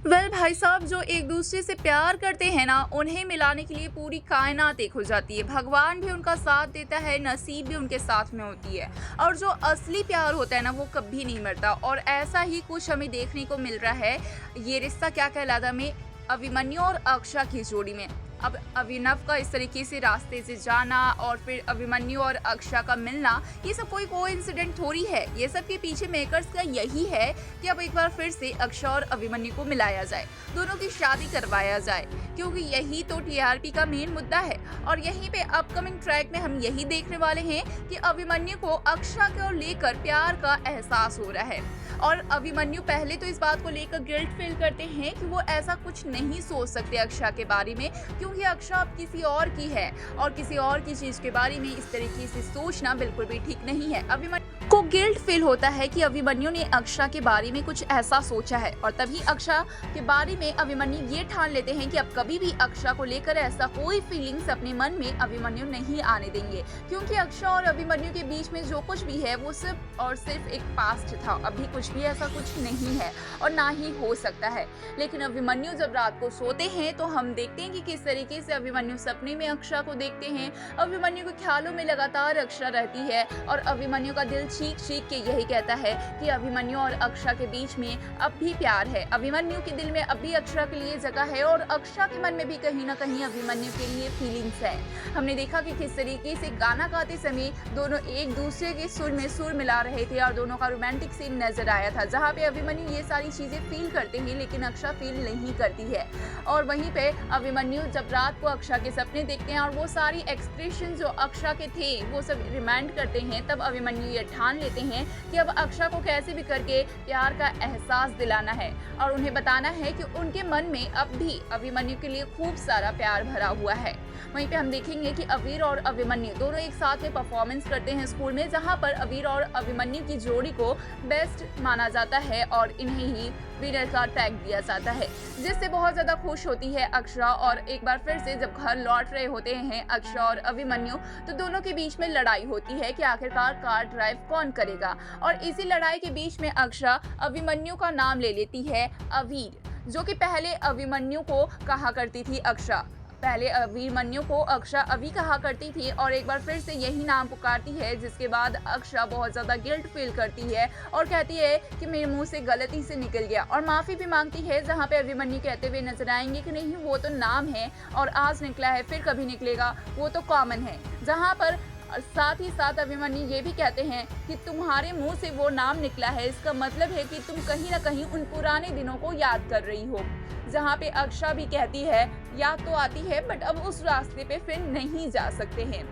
भाई साहब, जो एक दूसरे से प्यार करते हैं ना, उन्हें मिलाने के लिए पूरी कायनात एक हो जाती है। भगवान भी उनका साथ देता है, नसीब भी उनके साथ में होती है। और जो असली प्यार होता है ना, वो कभी नहीं मरता। और ऐसा ही कुछ हमें देखने को मिल रहा है ये रिश्ता क्या कहलाता में, अभिमन्यु और अक्षा की जोड़ी में। अब अभिनव का इस तरीके से रास्ते से जाना और फिर अभिमन्यु और अक्षा का मिलना, ये सब कोई कोइंसिडेंट थोड़ी है। ये सब के पीछे मेकर्स का यही है कि अब एक बार फिर से अक्षा और अभिमन्यु को मिलाया जाए, दोनों की शादी करवाया जाए, क्योंकि यही तो टीआरपी का मेन मुद्दा है। और यहीं पे अपकमिंग ट्रैक में हम यही देखने वाले हैं कि अभिमन्यु को अक्षा को लेकर प्यार का एहसास हो रहा है। और अभिमन्यु पहले तो इस बात को लेकर गिल्ट फील करते हैं कि वो ऐसा कुछ नहीं सोच सकते अक्षा के बारे में, क्योंकि अक्षा अब किसी और की है और किसी और की चीज के बारे में इस तरीके से सोचना बिल्कुल भी ठीक नहीं है। अभिमन्यु को गिल्ट फील होता है कि अभिमन्यु ने अक्षा के बारे में कुछ ऐसा सोचा है, और तभी अक्षा के बारे में अभिमन्यु ये ठान लेते हैं कि अब कभी भी अक्षा को लेकर ऐसा कोई फीलिंग्स अपने मन में अभिमन्यु नहीं आने देंगे, क्योंकि अक्षा और अभिमन्यु के बीच में जो कुछ भी है वो सिर्फ और सिर्फ एक पास्ट था। अभी कुछ भी ऐसा कुछ नहीं है और ना ही हो सकता है। लेकिन अभिमन्यु जब रात को सोते हैं तो हम देखते हैं कि किस तरीके से अभिमन्यु सपने में अक्षा को देखते हैं। अभिमन्यु के ख्यालों में लगातार अक्षा रहती है और अभिमन्यु का दिल चीख चीख के यही कहता है कि अभिमन्यु और अक्षा के बीच में अब भी प्यार है। अभिमन्यु के दिल में अब भी अक्षा के लिए जगह है और अक्षा के मन में भी कहीं ना कहीं अभिमन्यु के लिए फीलिंग्स है। हमने देखा कि किस तरीके से गाना गाते समय दोनों एक दूसरे के सुर में सुर मिला रहे थे और दोनों का रोमांटिक सीन नजर आया था, जहाँ पे अभिमन्यु ये सारी चीजें फील करते हैं लेकिन अक्षा फील नहीं करती है। और वहीं पे अभिमन्यु जब रात को अक्षा के सपने देखते हैं और वो सारी एक्सप्रेशन जो अक्षा के थे वो सब रिमाइंड करते हैं, तब अभिमन्यु ये ठान लेते हैं कि अब अक्षा को कैसे भी करके प्यार का एहसास दिलाना है और उन्हें बताना है कि उनके मन में अब भी अभिमन्यु के लिए खूब सारा प्यार भरा हुआ है। वहीं पे हम देखेंगे कि अवीर और अभिमन्यु दोनों एक साथ में परफॉर्मेंस करते हैं स्कूल में, जहां पर अवीर और अभिमन्यु की जोड़ी को बेस्ट माना जाता है और इन्हें ही विनर का टैग दिया जाता है, जिससे बहुत ज्यादा खुश होती है अक्षा। और एक बार फिर से जब घर लौट रहे होते हैं अक्षा और अभिमन्यु, तो दोनों के बीच में लड़ाई होती है कि आखिरकार कार ड्राइव कौन करेगा। और इसी लड़ाई के बीच में अक्षा अभिमन्यु का नाम ले लेती है अवीर, जो कि पहले अभिमन्यु को कहा करती थी अक्षा। पहले अभिमन्यु को अक्षा अभी कहा करती थी और एक बार फिर से यही नाम पुकारती है, जिसके बाद अक्षा बहुत ज़्यादा गिल्ट फील करती है और कहती है कि मेरे मुंह से गलती से निकल गया, और माफ़ी भी मांगती है। जहाँ पे अभिमन्यु कहते हुए नजर आएंगे कि नहीं, वो तो नाम है और आज निकला है फिर कभी निकलेगा, वो तो कॉमन है। जहाँ पर साथ ही साथ अभिमन्यु ये भी कहते हैं कि तुम्हारे मुंह से वो नाम निकला है, इसका मतलब है कि तुम कहीं ना कहीं उन पुराने दिनों को याद कर रही हो। जहाँ पे अक्षा भी कहती है याद तो आती है बट अब उस रास्ते पे फिर नहीं जा सकते हैं।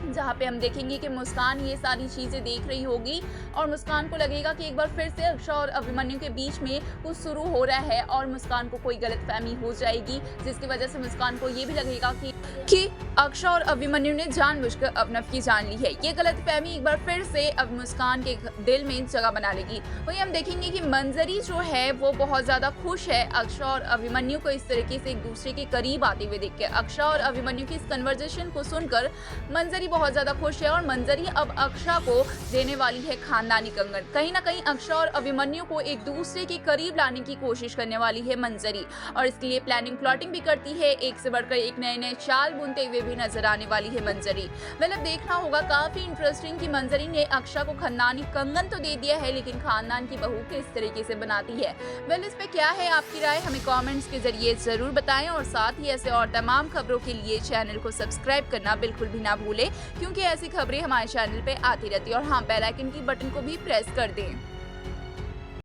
जहाँ पे हम देखेंगे कि मुस्कान ये सारी चीजें देख रही होगी और मुस्कान को लगेगा कि एक बार फिर से अक्षा और अभिमन्यु के बीच में कुछ शुरू हो रहा है और मुस्कान को कोई गलतफहमी हो जाएगी, जिसकी वजह से मुस्कान को ये भी लगेगा कि अक्षा और अभिमन्यु ने जानबूझकर अभिनव की जान ली है। ये गलतफहमी एक बार फिर से अब मुस्कान के दिल में जगह बना लेगी। वहीं हम देखेंगे कि मंजरी जो है वो बहुत ज्यादा खुश है अक्षा और अभिमन्यु को इस तरीके से एक दूसरे के करीब आते हुए देख के। अक्षा और अभिमन्यु की इस कन्वर्सेशन को सुनकर मंजरी बहुत ज्यादा खुश है और मंजरी अब अक्षा को देने वाली है खानदानी कंगन। कहीं ना कहीं अक्षा और अभिमन्यु को एक दूसरे के करीब लाने की कोशिश करने वाली है मंजरी, और इसके लिए प्लानिंग प्लॉटिंग भी करती है। एक से बढ़कर एक नए नए चाल बुनते हुए भी नजर आने वाली है मंजरी। मतलब देखना होगा काफी इंटरेस्टिंग कि मंजरी ने अक्षा को खानदानी कंगन तो दे दिया है, लेकिन खानदान की बहू किस तरीके से बनाती है। इस पे क्या है आपकी राय, हमें कमेंट्स के जरिए जरूर बताएं। और साथ ही ऐसे और तमाम खबरों के लिए चैनल को सब्सक्राइब करना बिल्कुल भी ना भूलें, क्योंकि ऐसी खबरें हमारे चैनल पे आती रहती है। और हाँ, बेल आइकन की बटन को भी प्रेस कर दें।